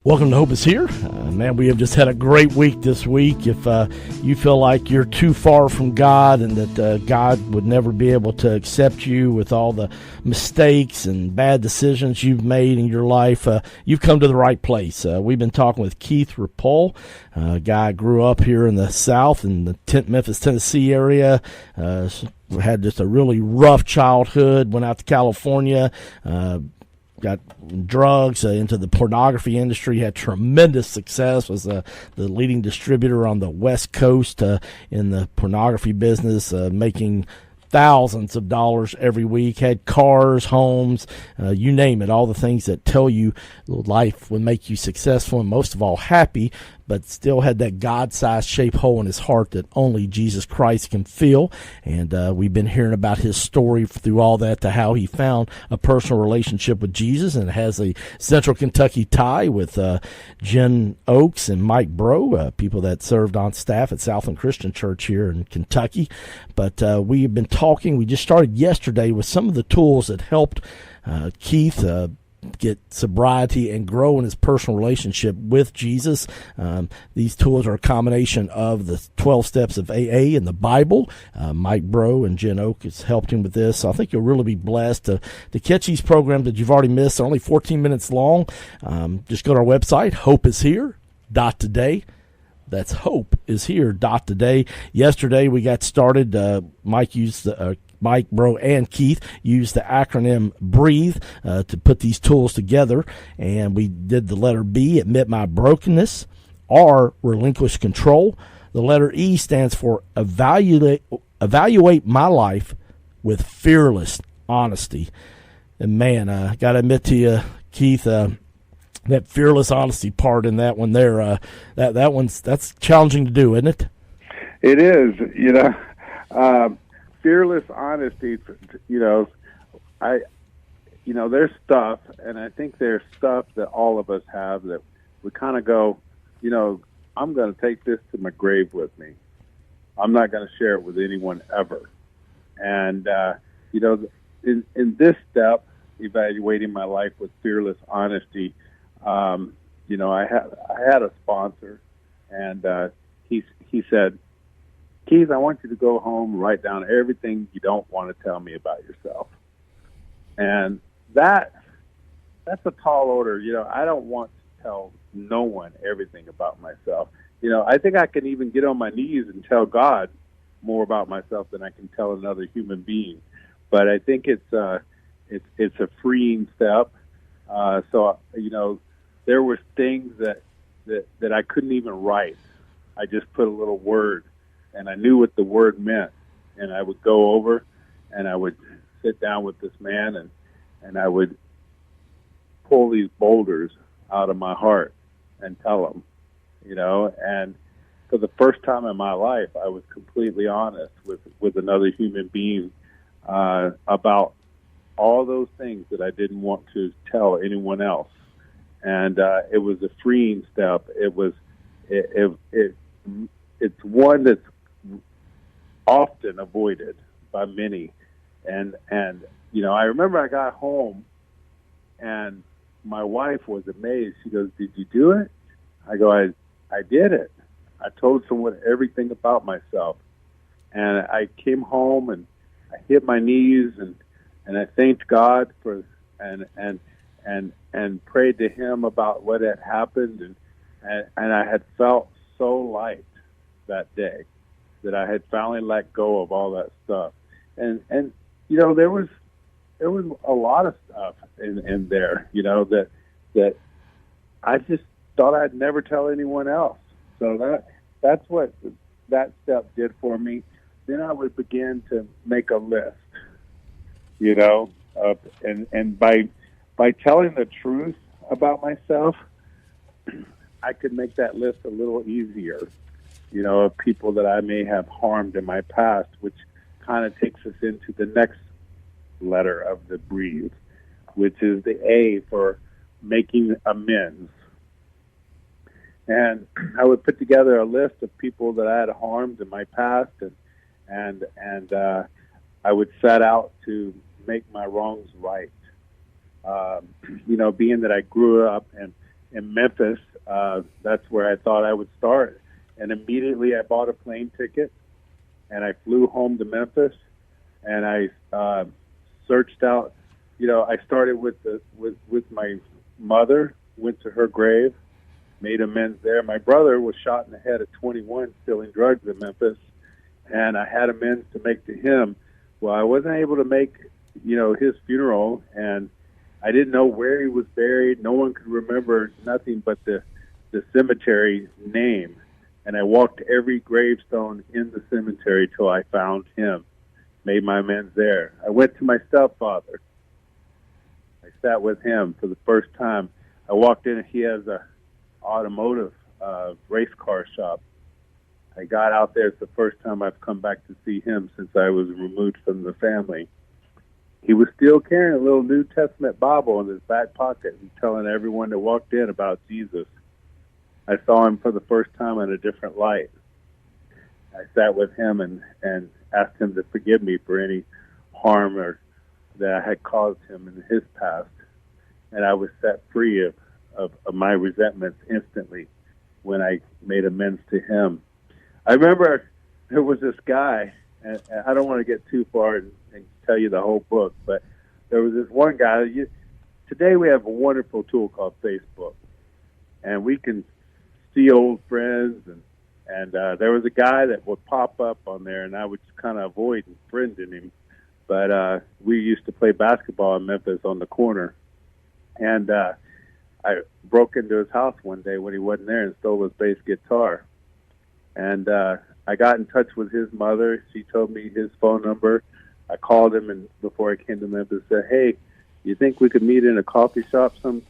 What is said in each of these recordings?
Welcome to Hope is Here. Man, we have just had a great week this week. If you feel like you're too far from God and that God would never be able to accept you with all the mistakes and bad decisions you've made in your life, you've come to the right place. We've been talking with Keith Rapole, a guy grew up here in the South in the Memphis, Tennessee area, had just a really rough childhood, went out to California, got drugs, into the pornography industry, had tremendous success, was the leading distributor on the West Coast in the pornography business, making thousands of dollars every week, had cars, homes, you name it, all the things that tell you life would make you successful and most of all happy, but still had that God-sized shaped hole in his heart that only Jesus Christ can fill. And we've been hearing about his story through all that, to how he found a personal relationship with Jesus, and has a Central Kentucky tie with Jen Oakes and Mike Bro, people that served on staff at Southland Christian Church here in Kentucky. But we have been talking, we just started yesterday with some of the tools that helped Keith get sobriety and grow in his personal relationship with Jesus. These tools are a combination of the 12 steps of AA and the Bible. Mike Bro and Jen Oak has helped him with this. So I think you'll really be blessed to catch these programs that you've already missed. They're only 14 minutes long. Just go to our website, hopeishere.today. That's hopeishere.today. Yesterday we got started. Mike, Bro, and Keith used the acronym BREATE to put these tools together, and we did the letter B, admit my brokenness, R, relinquish control. The letter E stands for evaluate my life with fearless honesty. And man, I got to admit to you, Keith, that fearless honesty part in that one there, that's challenging to do, isn't it? It is, fearless honesty, there's stuff, and I think there's stuff that all of us have that we kind of go, I'm going to take this to my grave with me. I'm not going to share it with anyone ever. And, in this step, evaluating my life with fearless honesty, I had a sponsor, and he said, Keith, I want you to go home and write down everything you don't want to tell me about yourself. And that's a tall order. I don't want to tell no one everything about myself. I think I can even get on my knees and tell God more about myself than I can tell another human being. But I think it's a freeing step. So there were things that I couldn't even write. I just put a little word, and I knew what the word meant. And I would go over and I would sit down with this man, and I would pull these boulders out of my heart and tell him, and for the first time in my life, I was completely honest with another human being about all those things that I didn't want to tell anyone else. And it was a freeing step. It's one that's often avoided by many. And I remember I got home and my wife was amazed. She goes, "Did you do it?" I go, I did it. I told someone everything about myself. And I came home and I hit my knees and I thanked God for and prayed to him about what had happened, and I had felt so light that day that I had finally let go of all that stuff. And there was a lot of stuff in there, that I just thought I'd never tell anyone else. So that's what that step did for me. Then I would begin to make a list, and by telling the truth about myself, I could make that list a little easier, of people that I may have harmed in my past, which kind of takes us into the next letter of the BREAThe, which is the A for making amends. And I would put together a list of people that I had harmed in my past, and I would set out to make my wrongs right. Being that I grew up in Memphis. That's where I thought I would start. And immediately I bought a plane ticket, and I flew home to Memphis, and I searched out. I started with my mother, went to her grave, made amends there. My brother was shot in the head at 21 stealing drugs in Memphis, and I had amends to make to him. Well, I wasn't able to make, his funeral, and I didn't know where he was buried. No one could remember nothing but the cemetery name. And I walked every gravestone in the cemetery till I found him, made my amends there. I went to my stepfather. I sat with him for the first time. I walked in, and he has a automotive race car shop. I got out there. It's the first time I've come back to see him since I was removed from the family. He was still carrying a little New Testament Bible in his back pocket and telling everyone that walked in about Jesus. I saw him for the first time in a different light. I sat with him and asked him to forgive me for any harm that I had caused him in his past. And I was set free of my resentments instantly when I made amends to him. I remember there was this guy, and I don't want to get too far and tell you the whole book, but there was this one guy. Today we have a wonderful tool called Facebook, and we can see old friends, and there was a guy that would pop up on there, and I would kind of avoid friending him. But we used to play basketball in Memphis on the corner, and I broke into his house one day when he wasn't there and stole his bass guitar. And I got in touch with his mother. She told me his phone number. I called him, and before I came to Memphis, said, "Hey, you think we could meet in a coffee shop? I'm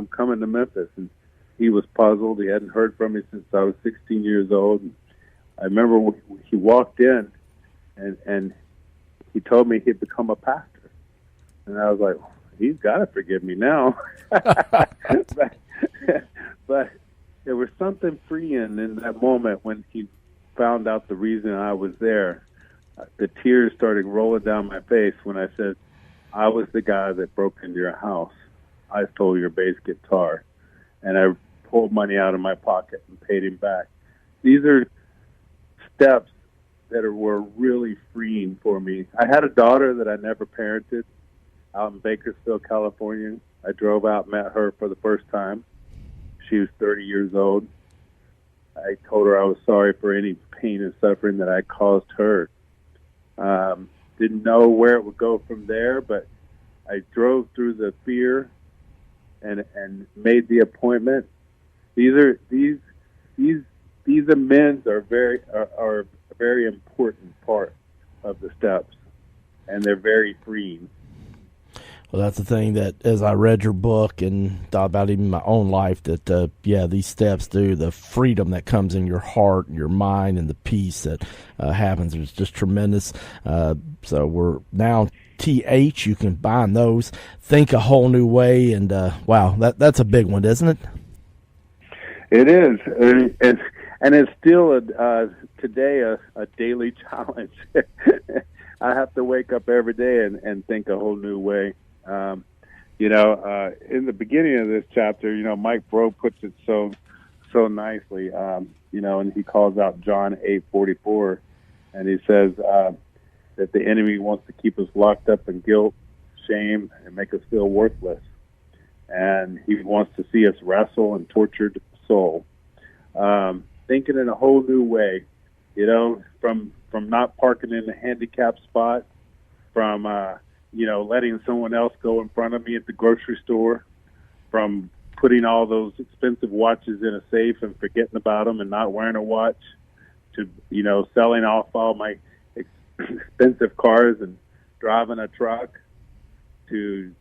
coming to Memphis." And he was puzzled. He hadn't heard from me since I was 16 years old. And I remember when he walked in, and he told me he'd become a pastor. And I was like, he's got to forgive me now. but there was something freeing in that moment when he found out the reason I was there. The tears started rolling down my face when I said, I was the guy that broke into your house. I stole your bass guitar. And I pulled money out of my pocket and paid him back. These are steps that were really freeing for me. I had a daughter that I never parented out in Bakersfield, California. I drove out and met her for the first time. She was 30 years old. I told her I was sorry for any pain and suffering that I caused her. Didn't know where it would go from there, but I drove through the fear and made the appointment. These amends are a very important part of the steps, and they're very freeing. Well, that's the thing that as I read your book and thought about even my own life, that, these steps do, the freedom that comes in your heart and your mind and the peace that happens is just tremendous. So we're now TH, you can find those. Think a Whole New Way, and wow, that's a big one, isn't it? It is, and it's still today a daily challenge. I have to wake up every day and think a whole new way. In the beginning of this chapter, Mike Bro puts it so nicely, and he calls out John 8:44, and he says that the enemy wants to keep us locked up in guilt, shame, and make us feel worthless. And he wants to see us wrestle and tortured soul. Thinking in a whole new way, from not parking in the handicapped spot, from letting someone else go in front of me at the grocery store, from putting all those expensive watches in a safe and forgetting about them and not wearing a watch, to selling off all my expensive cars and driving a truck, to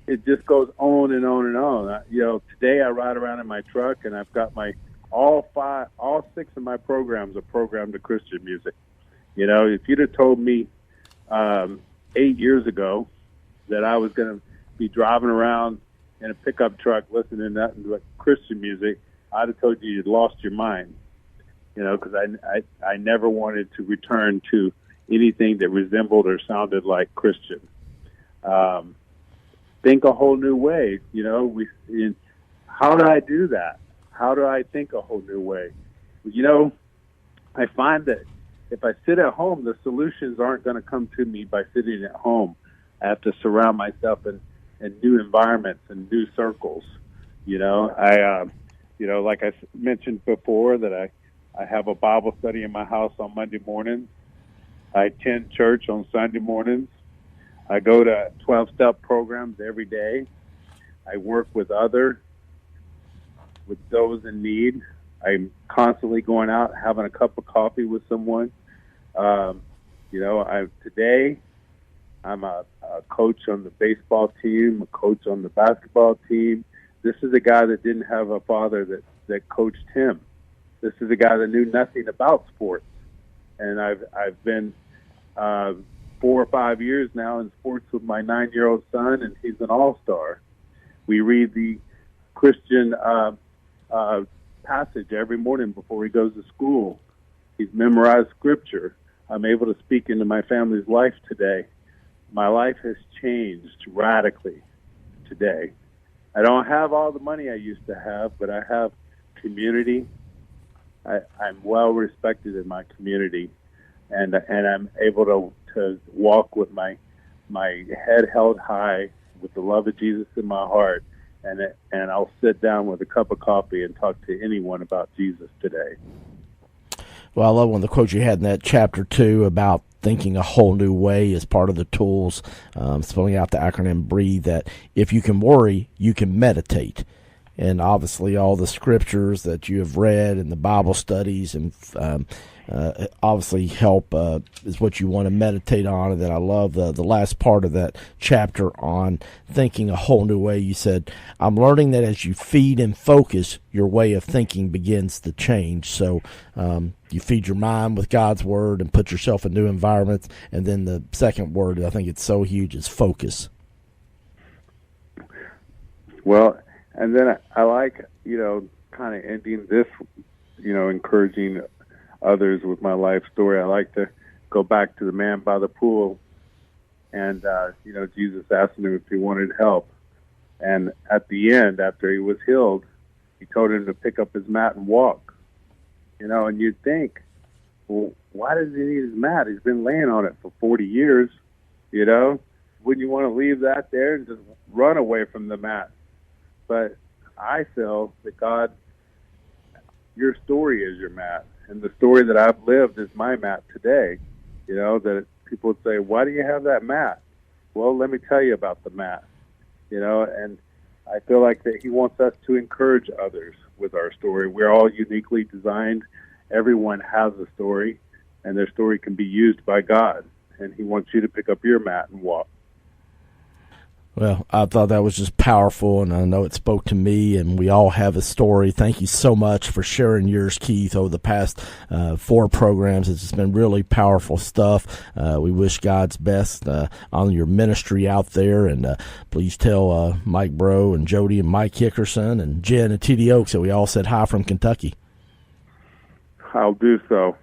it just goes on and on and on. Today I ride around in my truck and I've got all 6 of my programs are programmed to Christian music. If you'd have told me 8 years ago that I was going to be driving around in a pickup truck listening to nothing but Christian music, I'd have told you you'd lost your mind. Because I never wanted to return to anything that resembled or sounded like Christian. think a whole new way. How do I do that? How do I think a whole new way? I find that if I sit at home, the solutions aren't going to come to me by sitting at home. I have to surround myself in new environments and new circles. Like I mentioned before, that I have a Bible study in my house on Monday mornings. I attend church on Sunday mornings. I go to 12-step programs every day. I work with those in need. I'm constantly going out, having a cup of coffee with someone. Today I'm a coach on the baseball team, a coach on the basketball team. This is a guy that didn't have a father that coached him. This is a guy that knew nothing about sports. And I've been 4 or 5 years now in sports with my 9-year-old son, and he's an all-star. We read the Christian passage every morning before he goes to school. He's memorized scripture. I'm able to speak into my family's life today. My life has changed radically today. I don't have all the money I used to have, but I have community. I'm well respected in my community, and I'm able to walk with my head held high with the love of Jesus in my heart, and I'll sit down with a cup of coffee and talk to anyone about Jesus today. Well, I love one of the quotes you had in that chapter 2 about thinking a whole new way as part of the tools, spelling out the acronym BREATE, that if you can worry, you can meditate. And obviously all the scriptures that you have read and the Bible studies and obviously help is what you want to meditate on. And then I love the last part of that chapter on thinking a whole new way. You said, I'm learning that as you feed and focus, your way of thinking begins to change. So you feed your mind with God's word and put yourself in new environments. And then the second word, I think it's so huge, is focus. Well, and then I like, kind of ending this, encouraging others with my life story. I like to go back to the man by the pool, and, Jesus asked him if he wanted help. And at the end, after he was healed, he told him to pick up his mat and walk. And you'd think, well, why does he need his mat? He's been laying on it for 40 years, Wouldn't you want to leave that there and just run away from the mat? But I feel that God, your story is your mat. And the story that I've lived is my mat today. That people would say, why do you have that mat? Well, let me tell you about the mat. And I feel like that he wants us to encourage others with our story. We're all uniquely designed. Everyone has a story, and their story can be used by God. And he wants you to pick up your mat and walk. Well, I thought that was just powerful, and I know it spoke to me, and we all have a story. Thank you so much for sharing yours, Keith, over the past 4 programs. It's just been really powerful stuff. We wish God's best on your ministry out there, and please tell Mike Bro and Jody and Mike Hickerson and Jen and T.D. Oaks that we all said hi from Kentucky. I'll do so.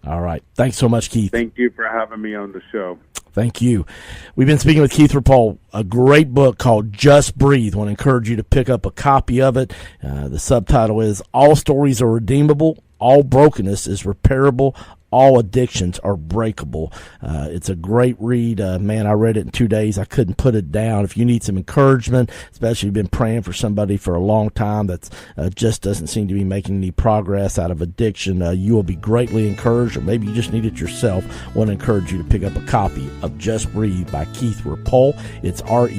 All right. Thanks so much, Keith. Thank you for having me on the show. Thank you. We've been speaking with Keith Rapole, a great book called Just Breathe. I want to encourage you to pick up a copy of it. The subtitle is All Stories Are Redeemable, All Brokenness is Repairable, All Addictions Are Breakable. It's a great read. Man, I read it in 2 days. I couldn't put it down. If you need some encouragement, especially if you've been praying for somebody for a long time that's just doesn't seem to be making any progress out of addiction, you will be greatly encouraged, or maybe you just need it yourself. I want to encourage you to pick up a copy of Just Breathe by Keith Rapole. It's Repult.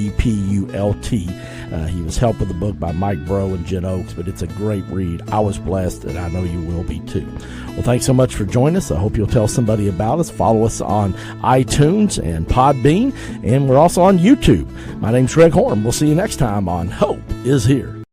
He was helped with the book by Mike Bro and Jen Oaks, but it's a great read. I was blessed, and I know you will be too. Well, thanks so much for joining us. I hope you'll tell somebody about us. Follow us on iTunes and Podbean, and we're also on YouTube. My name's Greg Horn. We'll see you next time on Hope is Here.